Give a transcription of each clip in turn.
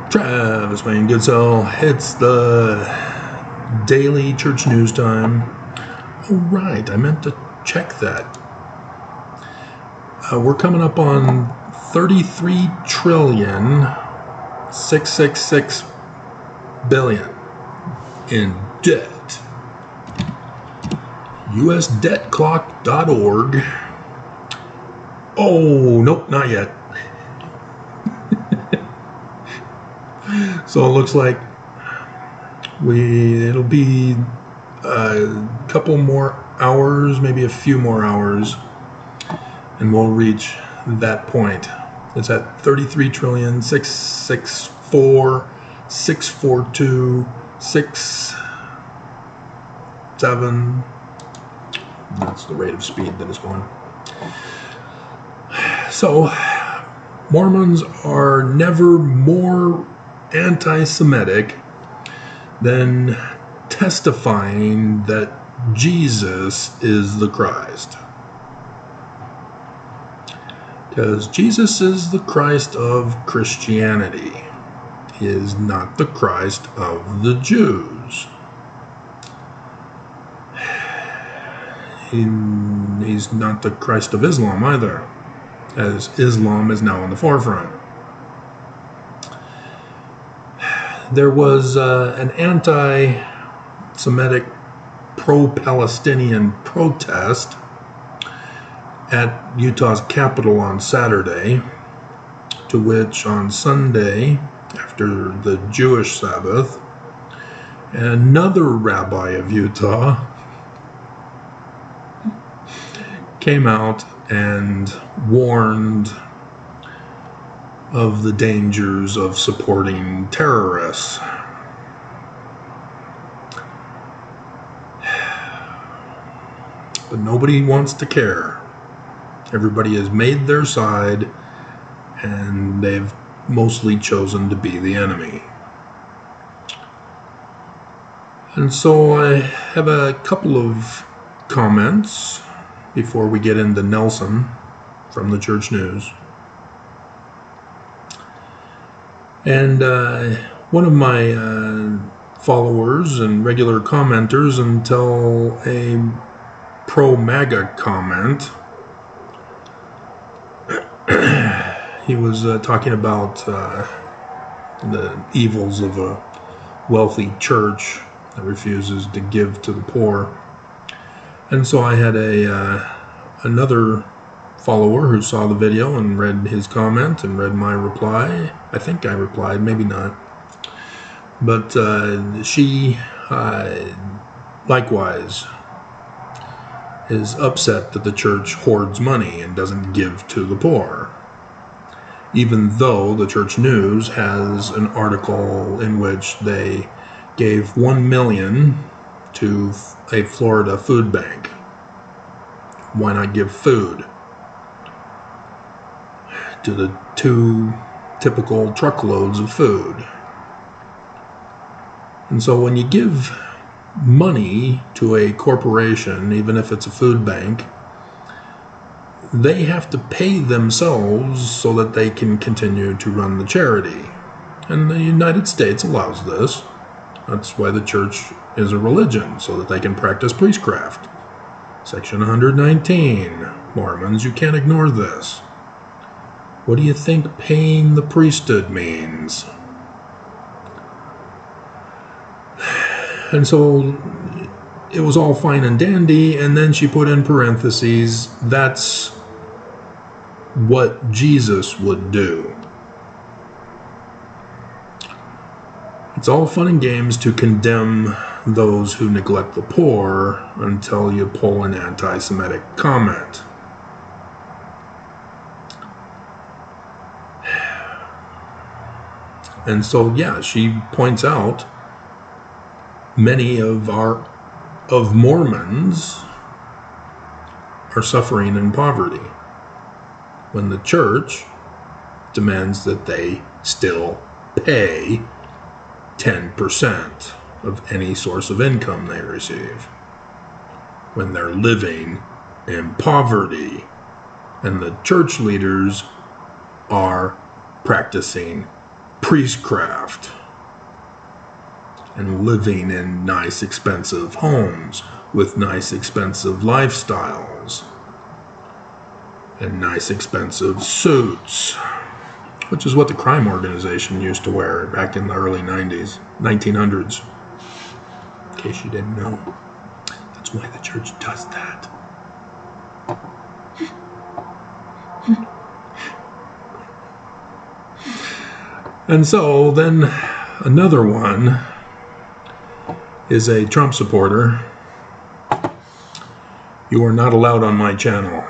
Travis Wayne Goodsell. It's the daily church news time. Oh, right, I meant to check that. We're coming up on 33,666 billion in debt. USDebtClock.org. Oh, nope, not yet. So it looks like it'll be a couple more hours, maybe a few more hours, and we'll reach that point. It's at 33,664,642,67. That's the rate of speed that is going. So, Mormons are never more anti-Semitic than testifying that Jesus is the Christ. Because Jesus is the Christ of Christianity. He is not the Christ of the Jews. He's not the Christ of Islam either, as Islam is now in the forefront. There was an anti-Semitic pro-Palestinian protest at Utah's Capitol on Saturday, to which on Sunday, after the Jewish Sabbath, another rabbi of Utah came out and warned of the dangers of supporting terrorists. But nobody wants to care. Everybody has made their side, and they've mostly chosen to be the enemy. And so I have a couple of comments before we get into Nelson from the Church News. And one of my followers and regular commenters, until a pro-MAGA comment, he was talking about the evils of a wealthy church that refuses to give to the poor. And so I had another follower who saw the video and read his comment and read my reply. I think I replied, maybe not. But she likewise is upset that the church hoards money and doesn't give to the poor, even though the Church News has an article in which they gave $1 million to a Florida food bank. Why not give food to the 2 typical truckloads of food? And so when you give money to a corporation, even if it's a food bank, they have to pay themselves so that they can continue to run the charity. And the United States allows this. That's why the church is a religion, so that they can practice priestcraft. Section 119. Mormons, you can't ignore this. What do you think paying the priesthood means? And so it was all fine and dandy, and then she put in parentheses, that's what Jesus would do. It's all fun and games to condemn those who neglect the poor until you pull an anti-Semitic comment. And so, yeah, she points out many of Mormons are suffering in poverty when the church demands that they still pay 10% of any source of income they receive when they're living in poverty, and the church leaders are practicing priestcraft and living in nice, expensive homes with nice, expensive lifestyles and nice, expensive suits, which is what the crime organization used to wear back in the early 1900s. In case you didn't know, that's why the church does that. And so then another one is a Trump supporter. You are not allowed on my channel.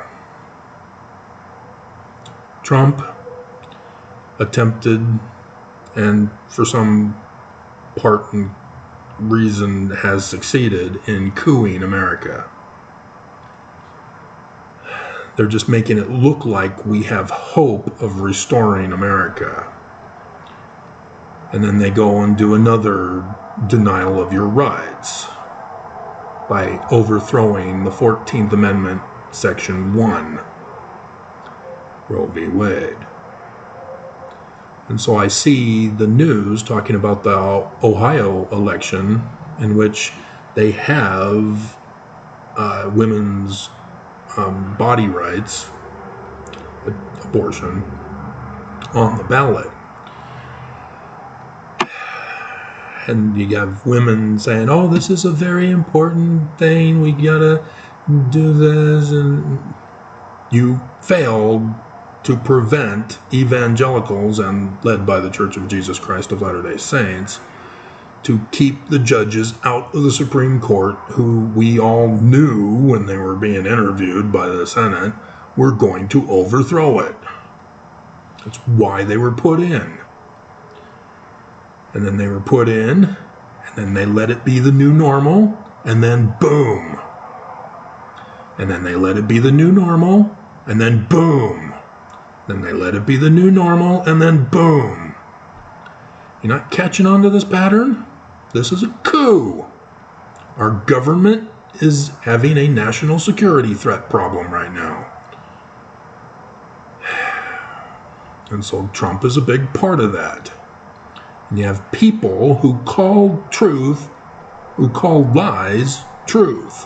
Trump attempted, and for some part and reason has succeeded in cooing America. They're just making it look like we have hope of restoring America. And then they go and do another denial of your rights by overthrowing the 14th Amendment, Section 1, Roe v. Wade. And so I see the news talking about the Ohio election in which they have women's body rights, abortion, on the ballot. And you have women saying, oh, this is a very important thing, we gotta do this, and you failed to prevent evangelicals, and led by the Church of Jesus Christ of Latter-day Saints, to keep the judges out of the Supreme Court, who we all knew when they were being interviewed by the Senate were going to overthrow it. That's why they were put in. And then they were put in, and then they let it be the new normal, and then boom. And then they let it be the new normal, and then boom. Then they let it be the new normal, and then boom. You're not catching on to this pattern? This is a coup. Our government is having a national security threat problem right now. And so Trump is a big part of that. And you have people who call truth, who call lies, truth.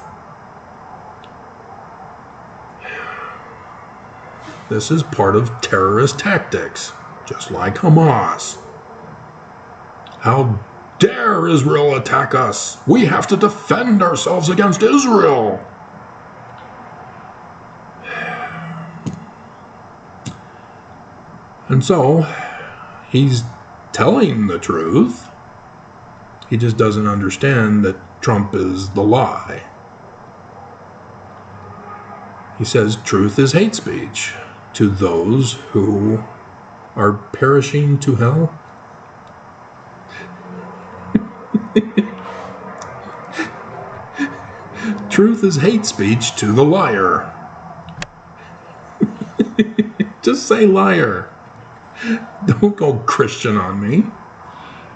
This is part of terrorist tactics, just like Hamas. How dare Israel attack us? We have to defend ourselves against Israel. And so, he's telling the truth. He just doesn't understand that Trump is the lie. He says truth is hate speech to those who are perishing to hell. Truth is hate speech to the liar. Just say liar. Don't go Christian on me,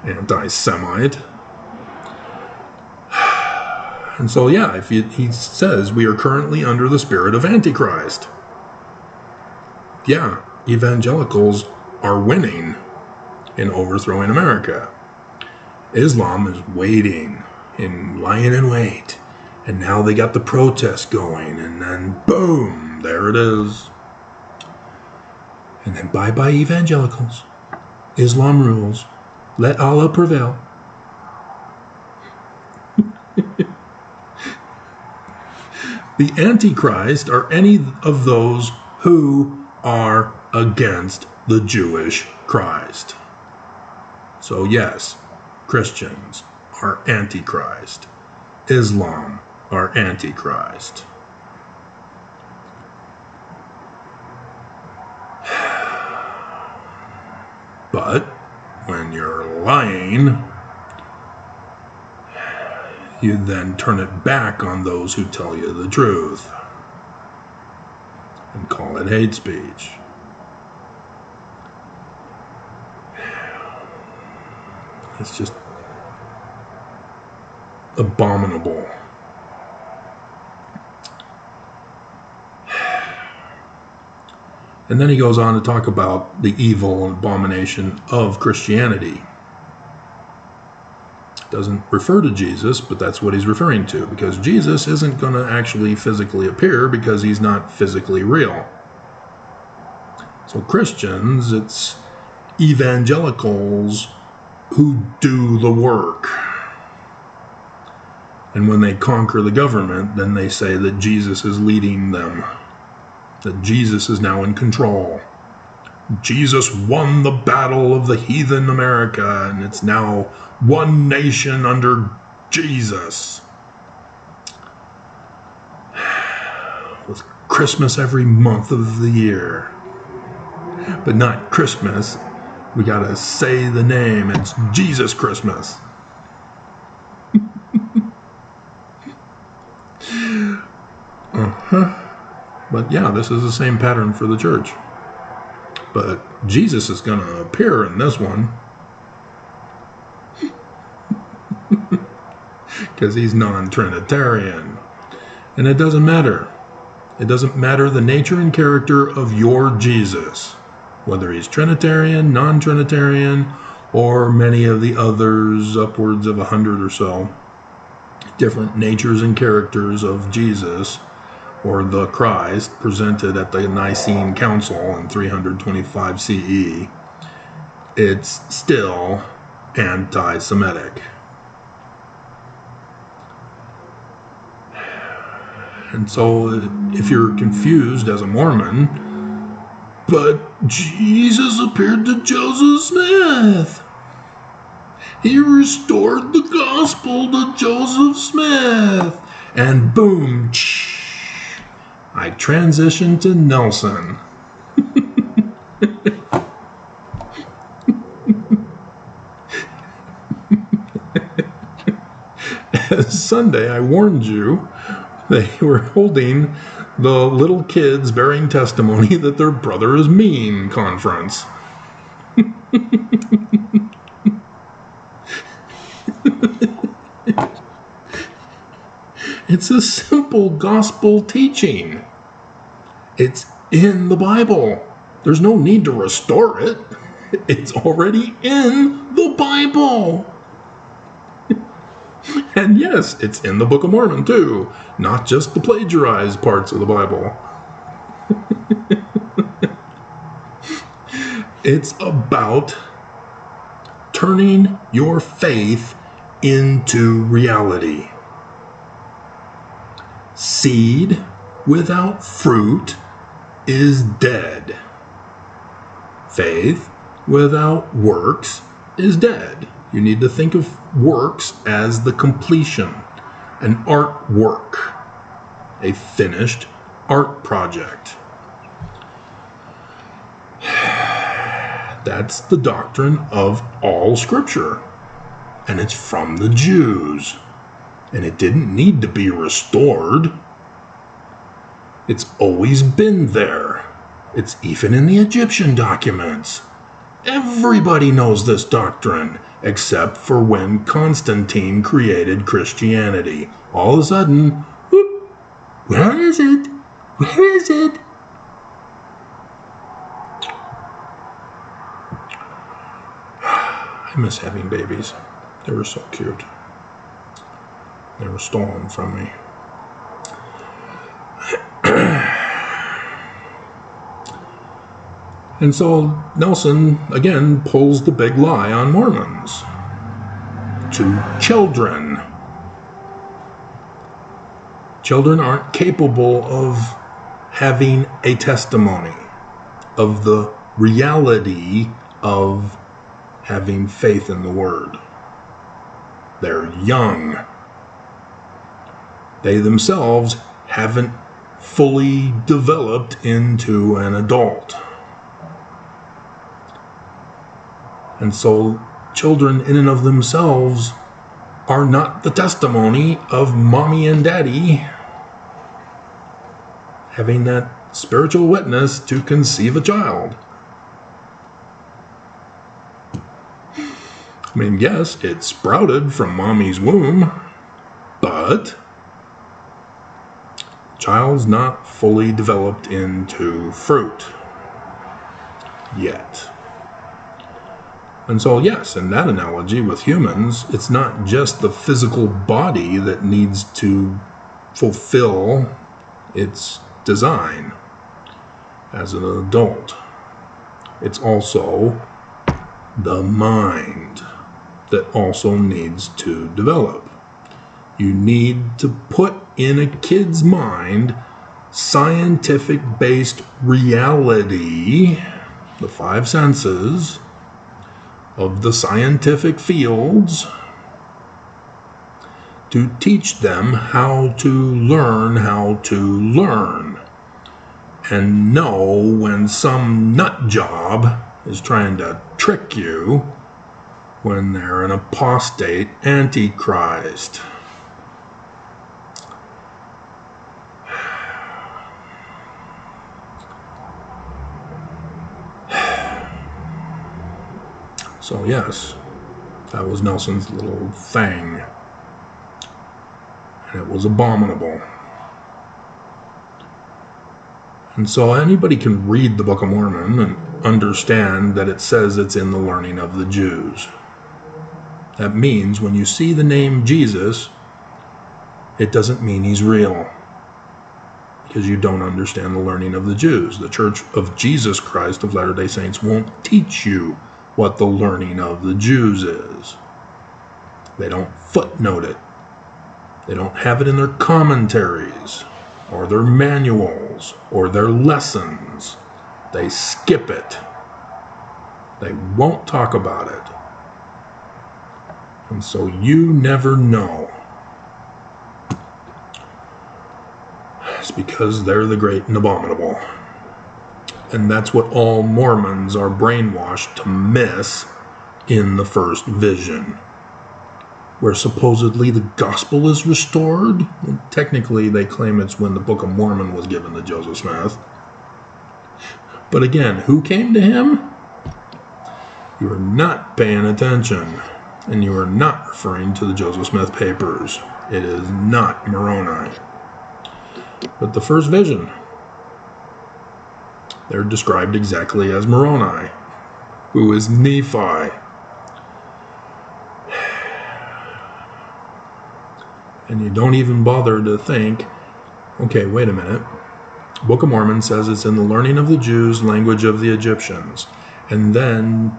anti-Semite. And so, yeah, he says we are currently under the spirit of Antichrist. Yeah, evangelicals are winning in overthrowing America. Islam is waiting and lying in wait. And now they got the protest going, and then boom, there it is. And then bye-bye evangelicals. Islam rules. Let Allah prevail. The Antichrist are any of those who are against the Jewish Christ. So yes, Christians are Antichrist. Islam are Antichrist. But when you're lying, you then turn it back on those who tell you the truth and call it hate speech. It's just abominable. And then he goes on to talk about the evil and abomination of Christianity. Doesn't refer to Jesus, but that's what he's referring to, because Jesus isn't going to actually physically appear because he's not physically real. So Christians, it's evangelicals who do the work. And when they conquer the government, then they say that Jesus is leading them, that Jesus is now in control. Jesus won the battle of the heathen America, and it's now one nation under Jesus. With Christmas every month of the year. But not Christmas. We gotta say the name. It's Jesus Christmas. But yeah, this is the same pattern for the church. But Jesus is going to appear in this one. Because he's non-Trinitarian. And it doesn't matter. It doesn't matter the nature and character of your Jesus. Whether he's Trinitarian, non-Trinitarian, or many of the others, upwards of 100 or so. Different natures and characters of Jesus, or the Christ, presented at the Nicene Council in 325 CE, it's still anti-Semitic. And so if you're confused as a Mormon, but Jesus appeared to Joseph Smith. He restored the gospel to Joseph Smith. And boom, I transitioned to Nelson. Sunday, I warned you they were holding the little kids bearing testimony that their brother is mean conference. It's a simple gospel teaching. It's in the Bible. There's no need to restore it. It's already in the Bible. And yes, it's in the Book of Mormon too, not just the plagiarized parts of the Bible. It's about turning your faith into reality. Seed without fruit is dead. Faith without works is dead. You need to think of works as the completion, an artwork, a finished art project. That's the doctrine of all Scripture, and it's from the Jews, and it didn't need to be restored. It's always been there. It's even in the Egyptian documents. Everybody knows this doctrine, except for when Constantine created Christianity. All of a sudden, whoop, where is it? Where is it? I miss having babies. They were so cute. They were stolen from me. And so Nelson, again, pulls the big lie on Mormons. To children. Children aren't capable of having a testimony of the reality of having faith in the Word. They're young. They themselves haven't fully developed into an adult. And so children in and of themselves are not the testimony of mommy and daddy having that spiritual witness to conceive a child. I mean, yes, it sprouted from mommy's womb, but the child's not fully developed into fruit. yet. And so, yes, in that analogy with humans, it's not just the physical body that needs to fulfill its design as an adult. It's also the mind that also needs to develop. You need to put in a kid's mind scientific-based reality, the five senses of the scientific fields, to teach them how to learn and know when some nut job is trying to trick you, when they're an apostate antichrist. So yes, that was Nelson's little thing, and it was abominable. And so anybody can read the Book of Mormon and understand that it says it's in the learning of the Jews. That means when you see the name Jesus, it doesn't mean he's real, because you don't understand the learning of the Jews. The Church of Jesus Christ of Latter-day Saints won't teach you what the learning of the Jews is. They don't footnote it. They don't have it in their commentaries or their manuals or their lessons. They skip it. They won't talk about it. And so you never know. It's because they're the great and abominable. And that's what all Mormons are brainwashed to miss in the first vision, where supposedly the gospel is restored. And technically, they claim it's when the Book of Mormon was given to Joseph Smith. But again, who came to him? You are not paying attention, and you are not referring to the Joseph Smith papers. It is not Moroni. But the first vision, they're described exactly as Moroni, who is Nephi. And you don't even bother to think, okay, wait a minute. Book of Mormon says it's in the learning of the Jews, language of the Egyptians. And then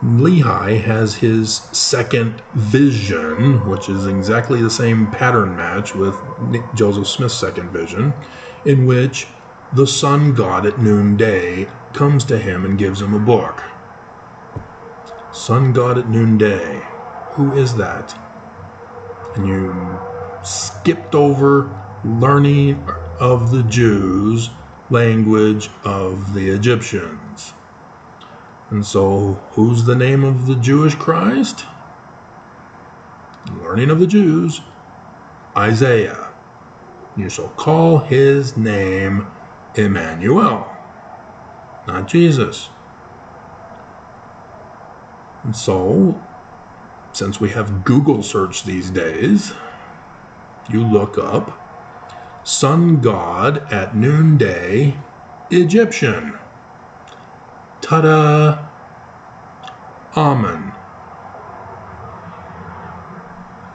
Lehi has his second vision, which is exactly the same pattern match with Joseph Smith's second vision, in which the sun god at noonday comes to him and gives him a book. Sun god at noonday. Who is that? And you skipped over learning of the Jews, language of the Egyptians. And so, who's the name of the Jewish Christ? Learning of the Jews, Isaiah. You shall call his name Emmanuel, not Jesus. And so, since we have Google search these days, you look up sun god at noonday, Egyptian. Ta-da! Amen.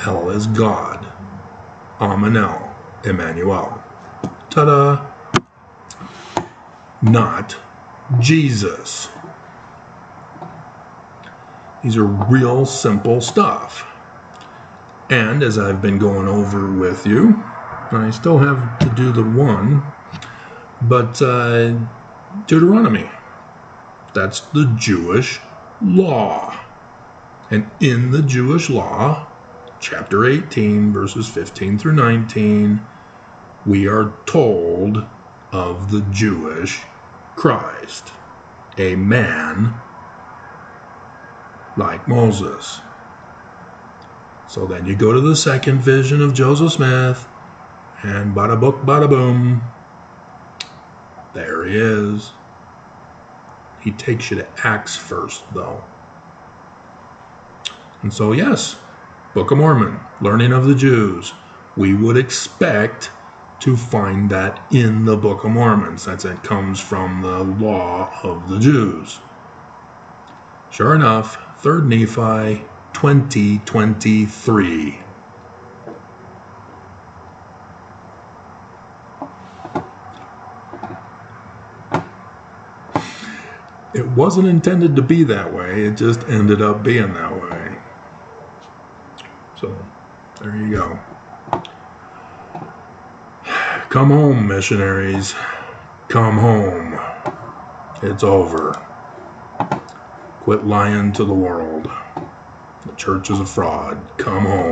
El is God. Amenel, Emmanuel. Ta-da! Not Jesus. These are real simple stuff. And as I've been going over with you, I still have to do the one, but Deuteronomy. That's the Jewish law. And in the Jewish law, chapter 18, verses 15 through 19, we are told of the Jewish Christ, a man like Moses. So then you go to the second vision of Joseph Smith, and bada book, bada boom, there he is. He takes you to Acts first, though. And so, yes, Book of Mormon, learning of the Jews. We would expect to find that in the Book of Mormon, since it comes from the law of the Jews. Sure enough, 3 Nephi 20:23. It wasn't intended to be that way, it just ended up being that way. So, there you go. Come home, missionaries. Come home. It's over. Quit lying to the world. The church is a fraud. Come home.